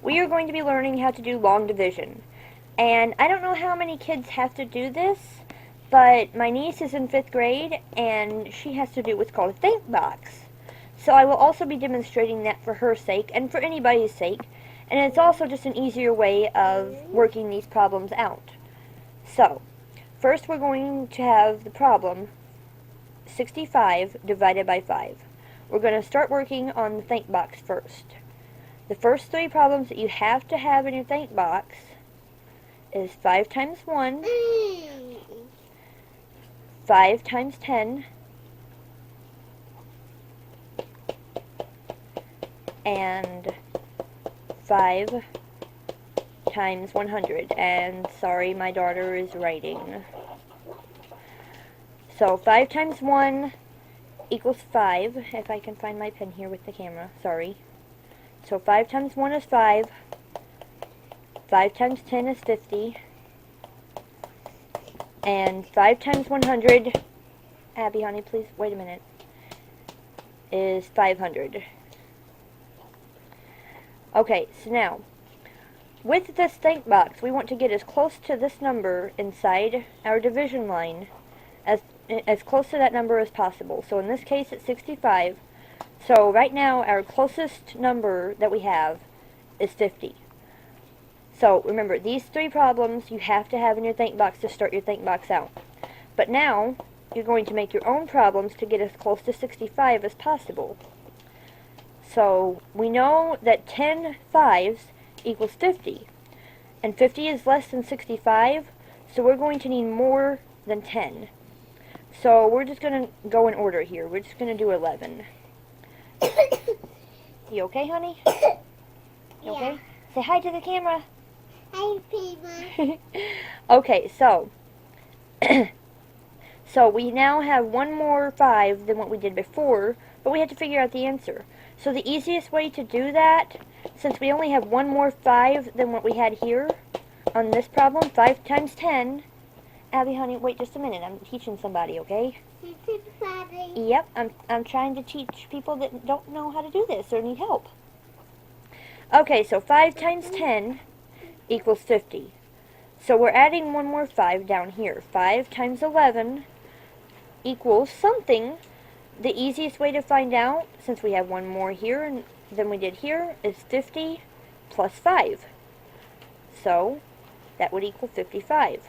we are going to be learning how to do long division. And I don't know how many kids have to do this, but my niece is in 5th grade and she has to do what's called a think box. So I will also be demonstrating that for her sake and for anybody's sake, and it's also just an easier way of working these problems out. So, first we're going to have the problem 65 divided by 5. We're going to start working on the think box first. The first 3 problems that you have to have in your think box is 5 times 1, 5 times 10, and 5 times 100. And sorry, my daughter is writing. So 5 times 1 equals 5, if I can find my pen here with the camera, sorry. So 5 times 1 is 5, 5 times 10 is 50, and 5 times 100, Abby, honey, please, wait a minute, is 500. Okay, so now, with this think box, we want to get as close to this number inside our division line as close to that number as possible. So in this case, it's 65. So right now, our closest number that we have is 50. So remember, these 3 problems you have to have in your think box to start your think box out. But now, you're going to make your own problems to get as close to 65 as possible. So we know that 10 5s equals 50. And 50 is less than 65, so we're going to need more than 10. So we're just going to go in order here. We're just going to do 11. You okay, honey? You okay? Yeah. Say hi to the camera. Hi, Pima. Okay, so so we now have one more 5 than what we did before, but we had to figure out the answer. So the easiest way to do that, since we only have one more 5 than what we had here on this problem, 5 times 10. Abby, honey, wait just a minute. I'm teaching somebody, okay? Yep, I'm trying to teach people that don't know how to do this or need help. Okay, so 5 times 10 equals 50. So we're adding one more 5 down here. 5 times 11 equals something. The easiest way to find out, since we have one more here than we did here, is 50 plus 5. So that would equal 55.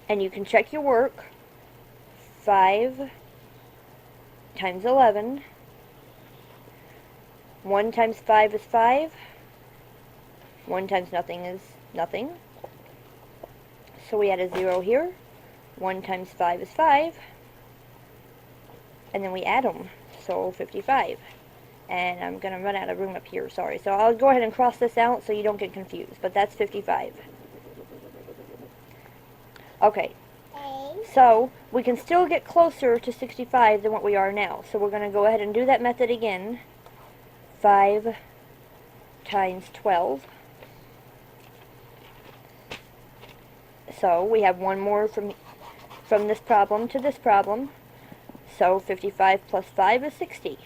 And you can check your work. 5 times 11. 1 times 5 is 5. 1 times nothing is nothing. So we add a 0 here. 1 times 5 is 5. And then we add them. So 55. And I'm going to run out of room up here, sorry. So I'll go ahead and cross this out so you don't get confused. But that's 55. Okay. So we can still get closer to 65 than what we are now. So we're going to go ahead and do that method again. 5 times 12. So we have one more from this problem to this problem. So 55 plus 5 is 60.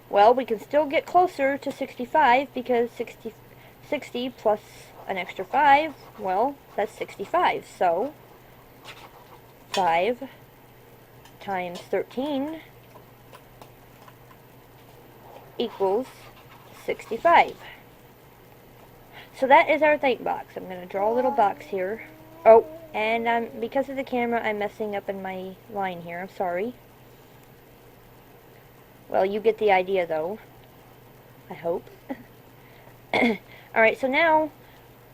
Well, we can still get closer to 65 because 60 plus an extra 5, well, that's 65. So 5 times 13 equals 65. So that is our think box. I'm going to draw a little box here. Oh, and because of the camera, I'm messing up in my line here. I'm sorry. Well, you get the idea, though. I hope. Alright, so now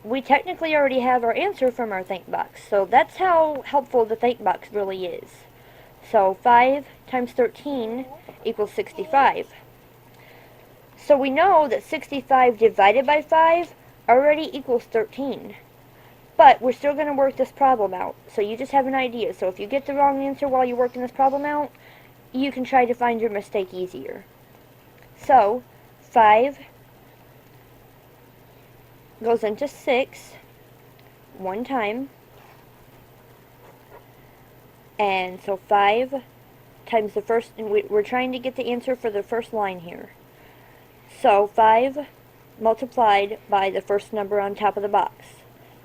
we technically already have our answer from our think box. So that's how helpful the think box really is. So 5 times 13 equals 65. So we know that 65 divided by 5 already equals 13. But we're still going to work this problem out. So you just have an idea. So if you get the wrong answer while you're working this problem out, you can try to find your mistake easier. So 5 goes into 6 one time. And so 5 times the first, and we're trying to get the answer for the first line here. So 5 multiplied by the first number on top of the box.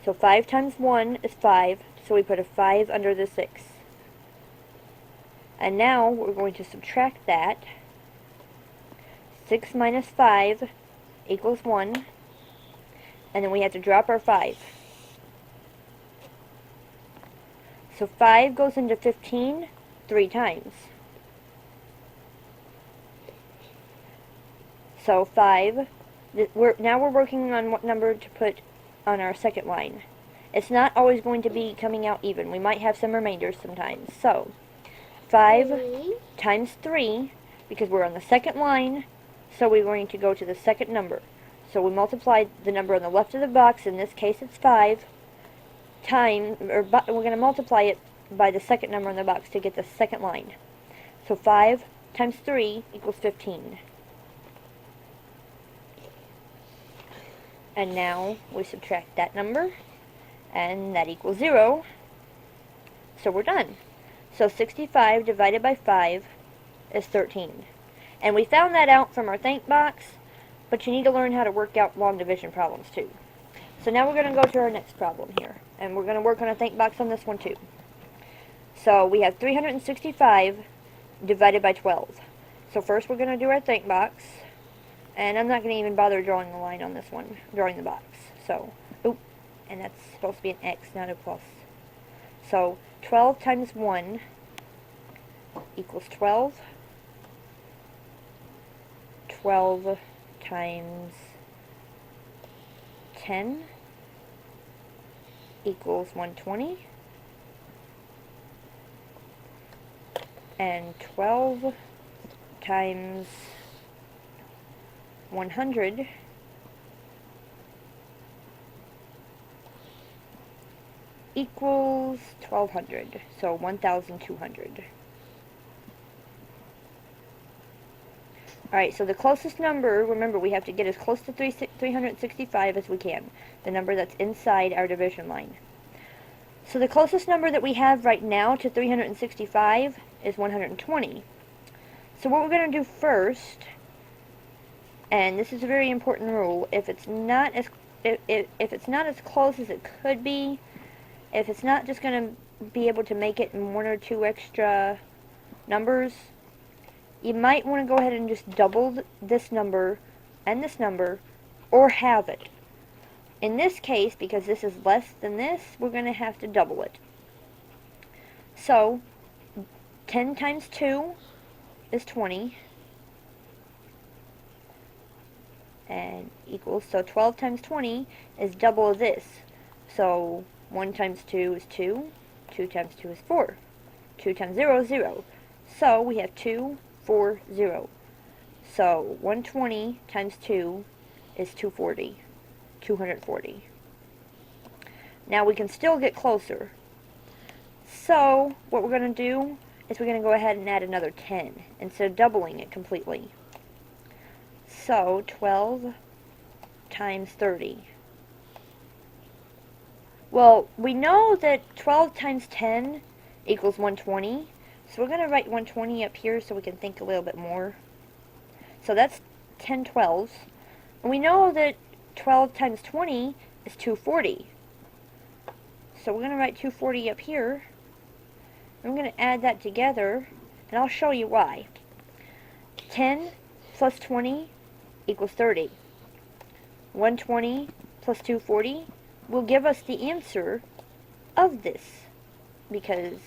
So 5 times 1 is 5, so we put a 5 under the 6. And now we're going to subtract that. 6 minus 5 equals 1. And then we have to drop our 5. So 5 goes into 15 3 times. So 5, now we're working on what number to put on our second line. It's not always going to be coming out even. We might have some remainders sometimes. So 5 times 3, because we're on the second line, so we're going to go to the second number. So we multiply the number on the left of the box, in this case it's 5, we're going to multiply it by the second number in the box to get the second line. So 5 times 3 equals 15. And now we subtract that number, and that equals 0. So we're done. So 65 divided by 5 is 13. And we found that out from our think box, but you need to learn how to work out long division problems too. So now we're going to go to our next problem here, and we're going to work on a think box on this one too. So we have 365 divided by 12. So first we're going to do our think box, and I'm not going to even bother drawing the line on this one, drawing the box. So, and that's supposed to be an X, not a plus. So 12 times 1 equals 12. 12 times 10 equals 120. And 12 times 100 equals 1200, so 1200. Alright, so the closest number, remember we have to get as close to 365 as we can, the number that's inside our division line. So the closest number that we have right now to 365 is 120. So what we're going to do first, and this is a very important rule, if it's not as close as it could be, if it's not just going to be able to make it in 1 or 2 extra numbers, you might want to go ahead and just double this number and this number, or have it. In this case, because this is less than this, we're going to have to double it. So 10 times 2 is 20, and equals, so 12 times 20 is double of this. So 1 times 2 is 2, 2 times 2 is 4, 2 times 0 is 0. So we have 2, 4, 0. So 120 times 2 is 240. 240. Now we can still get closer. So what we're going to do is we're going to go ahead and add another 10 instead of doubling it completely. So 12 times 30. Well, we know that 12 times 10 equals 120. So we're going to write 120 up here so we can think a little bit more. So that's 10 12s. And we know that 12 times 20 is 240. So we're going to write 240 up here. And we're going to add that together, and I'll show you why. 10 plus 20 equals 30. 120 plus 240 will give us the answer of this, because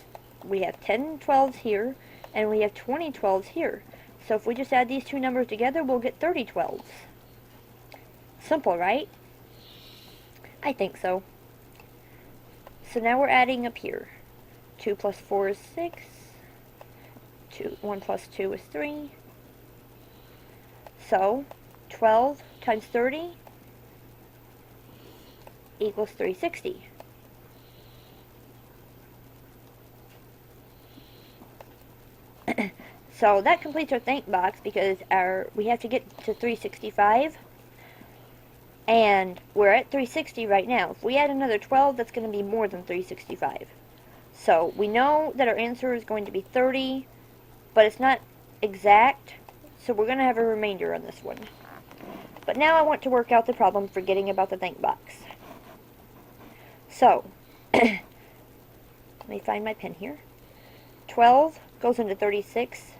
we have 10 12s here, and we have 20 12s here. So if we just add these two numbers together, we'll get 30 12s. Simple, right? I think so. So now we're adding up here. 2 plus 4 is 6. 1 plus 2 is 3. So 12 times 30 equals 360. So that completes our think box, because we have to get to 365. And we're at 360 right now. If we add another 12, that's going to be more than 365. So we know that our answer is going to be 30, but it's not exact, so we're going to have a remainder on this one. But now I want to work out the problem forgetting about the think box. So, let me find my pen here. 12 goes into 36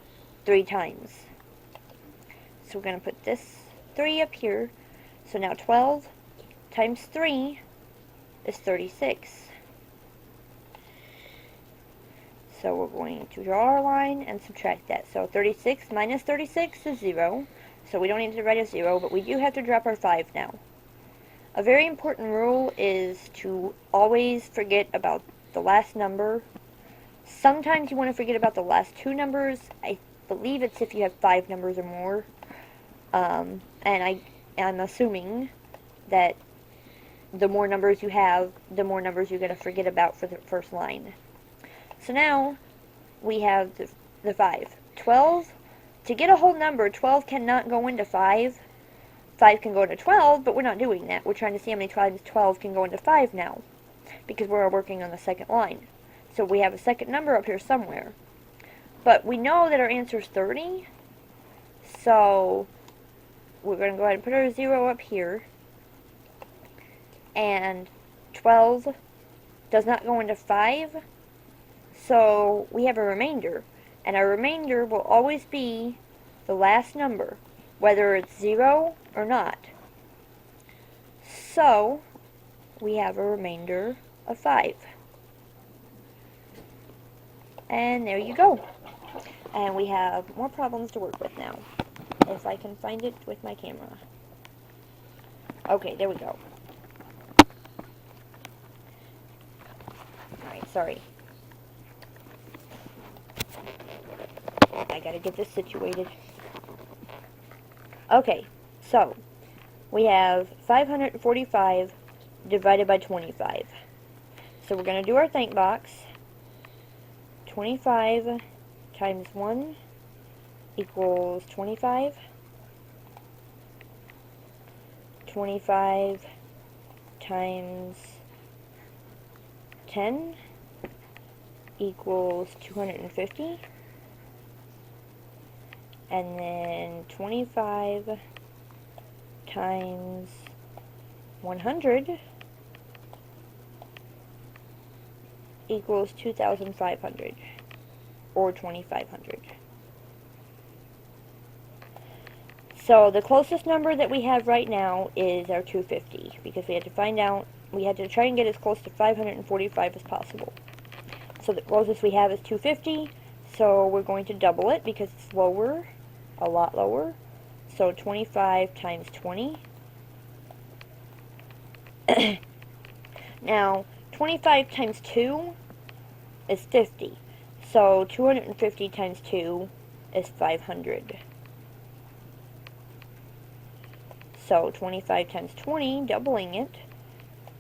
3 times. So we're going to put this 3 up here. So now 12 times 3 is 36. So we're going to draw our line and subtract that. So 36 minus 36 is 0. So we don't need to write a 0, but we do have to drop our 5 now. A very important rule is to always forget about the last number. Sometimes you want to forget about the last 2 numbers. I believe it's if you have 5 numbers or more. And I'm assuming that the more numbers you have, the more numbers you're going to forget about for the first line. So now we have the 5. 12, to get a whole number, 12 cannot go into 5. 5 can go into 12, but we're not doing that. We're trying to see how many times 12 can go into 5 now, because we're working on the second line. So we have a second number up here somewhere. But we know that our answer is 30, so we're going to go ahead and put our 0 up here. And 12 does not go into 5, so we have a remainder. And our remainder will always be the last number, whether it's 0 or not. So we have a remainder of 5. And there you go. And we have more problems to work with now, if I can find it with my camera. Okay, there we go. Alright, sorry. I gotta get this situated. Okay, so we have 545 divided by 25. So we're going to do our think box. 25 times 1 equals 25. 25 times 10 equals 250. And then 25 times 100 equals 2,500, or 2,500. So the closest number that we have right now is our 250, because we had to try and get as close to 545 as possible. So the closest we have is 250, so we're going to double it because it's lower, a lot lower. So 25 times 20. Now, 25 times 2 is 50. So 250 times 2 is 500. So 25 times 20, doubling it,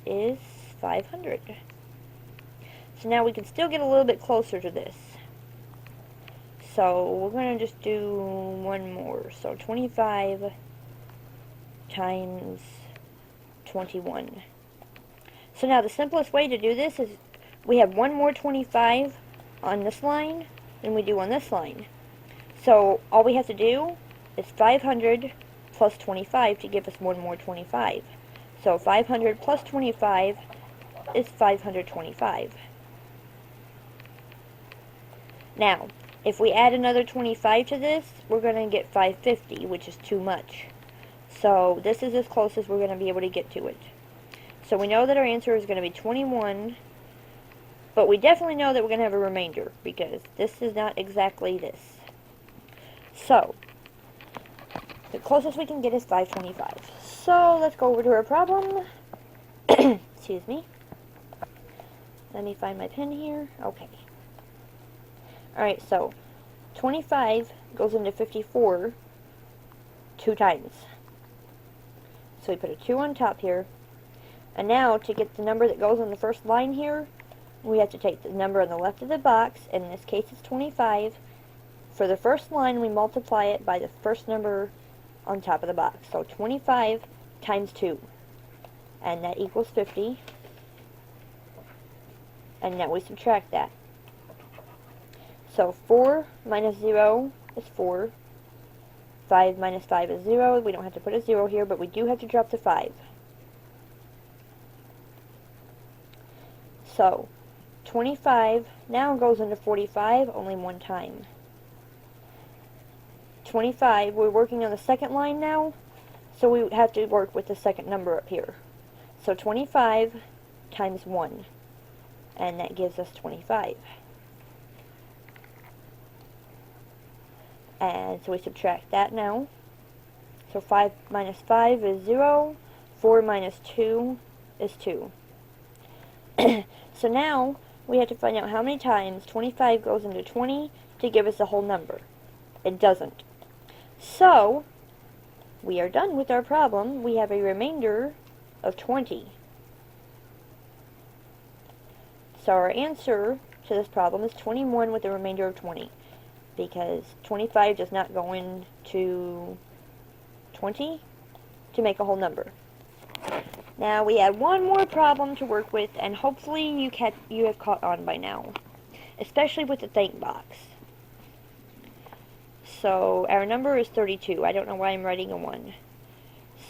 is 500. So now we can still get a little bit closer to this. So we're going to just do one more. So 25 times 21. So now the simplest way to do this is we have one more 25 on this line than we do on this line. So all we have to do is 500 plus 25 to give us one more 25. So 500 plus 25 is 525. Now, if we add another 25 to this, we're going to get 550, which is too much. So this is as close as we're going to be able to get to it. So we know that our answer is going to be 21, but we definitely know that we're going to have a remainder, because this is not exactly this. So, the closest we can get is 525. So, let's go over to our problem. Excuse me. Let me find my pen here. Okay. Alright, so 25 goes into 54 2 times. So we put a 2 on top here. And now, to get the number that goes on the first line here, we have to take the number on the left of the box, and in this case it's 25. For the first line, we multiply it by the first number on top of the box. So 25 times 2. And that equals 50. And now we subtract that. So 4 minus 0 is 4. 5 minus 5 is 0. We don't have to put a 0 here, but we do have to drop the 5. So, 25 now goes into 45 only one time. 25, we're working on the second line now, so we have to work with the second number up here. So 25 times 1, and that gives us 25. And so we subtract that now. So 5 minus 5 is 0. 4 minus 2 is 2. So now we have to find out how many times 25 goes into 20 to give us the whole number. It doesn't. So we are done with our problem. We have a remainder of 20. So our answer to this problem is 21 with a remainder of 20. Because 25 does not go into 20 to make a whole number. Now we have one more problem to work with, and hopefully you have caught on by now, especially with the thank box. So our number is 32. I don't know why I'm writing a 1.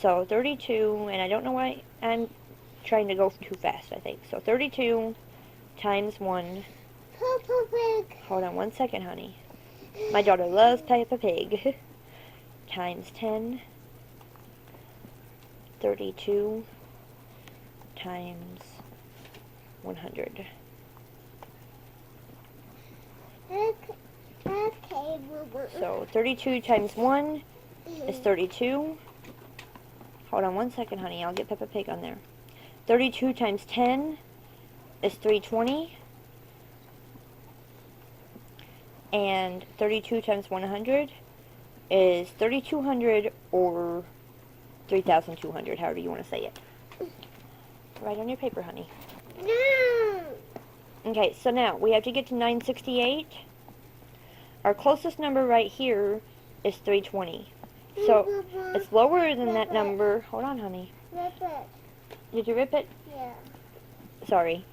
So 32, and I don't know why I'm trying to go too fast, I think. So 32 times 1. Peppa Pig. Hold on one second, honey. My daughter loves Peppa Pig. Times 10. 32 times 100. Okay, Mama. So 32 times 1 is 32. Hold on one second, honey. I'll get Peppa Pig on there. 32 times 10 is 320. And 32 times 100 is 3,200 or 3,200, however you want to say it. Write on your paper, honey. No. Okay, so now we have to get to 968. Our closest number right here is 320. So it's lower than that number. Hold on, honey. Rip it. Did you rip it? Yeah. Sorry.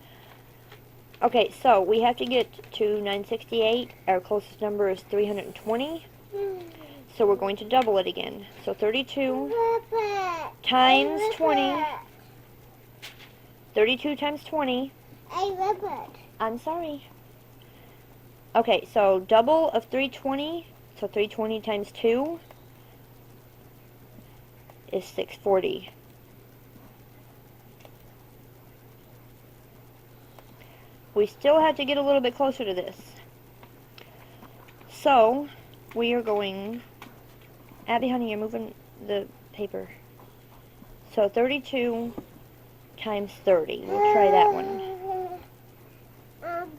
Okay, so we have to get to 968. Our closest number is 320. So we're going to double it again. So 32 Rip it. times I rip 20. it. 32 times 20. I rip it. I'm sorry. Okay, so double of 320. So 320 times 2 is 640. We still have to get a little bit closer to this. So, we are going... Abby, honey, you're moving the paper. So, 32 times 30. We'll try that one.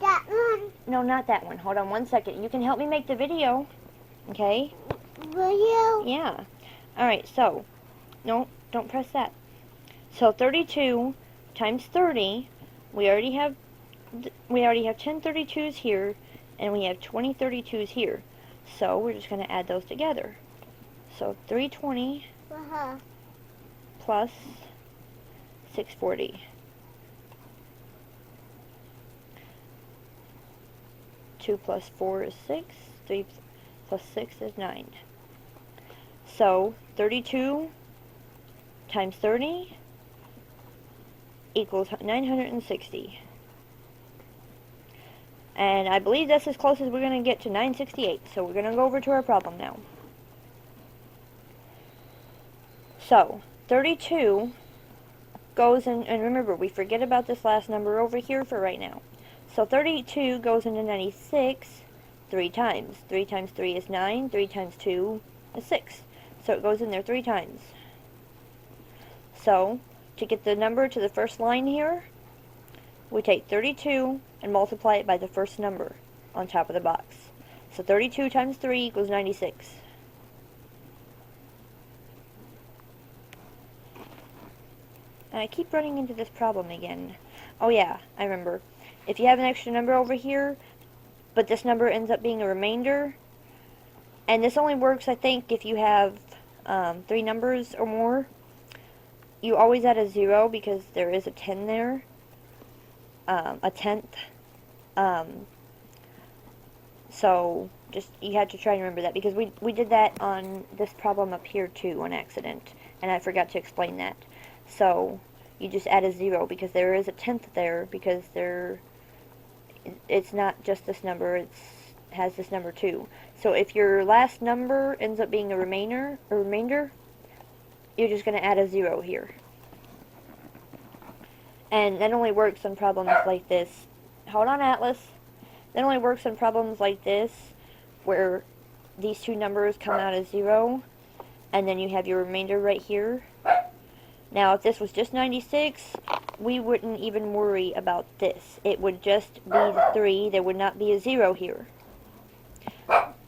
That one. No, not that one. Hold on one second. You can help me make the video. Okay? Will you? Yeah. Alright, so... No, don't press that. So, 32 times 30. We already have 10 32s here, and we have 20 32s here. So we're just going to add those together. So 320 plus 640. 2 plus 4 is 6. 3 plus 6 is 9. So 32 times 30 equals 960. And I believe that's as close as we're going to get to 968. So we're going to go over to our problem now. So, 32 goes in, and remember, we forget about this last number over here for right now. So 32 goes into 96 3 times. 3 times 3 is 9. 3 times 2 is 6. So it goes in there 3 times. So, to get the number to the first line here, we take 32 and multiply it by the first number on top of the box. So 32 times 3 equals 96. And I keep running into this problem again. Oh yeah, I remember. If you have an extra number over here, but this number ends up being a remainder, and this only works, I think, if you have 3 numbers or more, you always add a 0 because there is a 10 there. A tenth. So just you have to try and remember that, because we did that on this problem up here too on accident, and I forgot to explain that. So you just add a 0 because there is a tenth there, because it's not just this number, has this number too. So if your last number ends up being a remainder, you're just going to add a 0 here. And that only works on problems like this. Hold on, Atlas. That only works on problems like this, where these two numbers come out as 0, and then you have your remainder right here. Now, if this was just 96, we wouldn't even worry about this. It would just be the 3. There would not be a 0 here.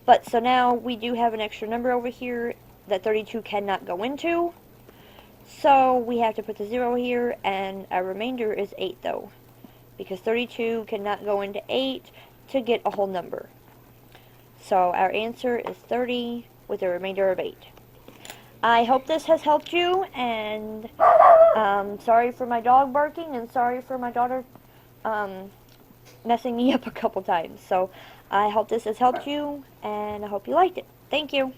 But, so now we do have an extra number over here that 32 cannot go into. So, we have to put the 0 here, and our remainder is 8, though. Because 32 cannot go into 8 to get a whole number. So, our answer is 30 with a remainder of 8. I hope this has helped you, and sorry for my dog barking, and sorry for my daughter messing me up a couple times. So I hope this has helped you, and I hope you liked it. Thank you.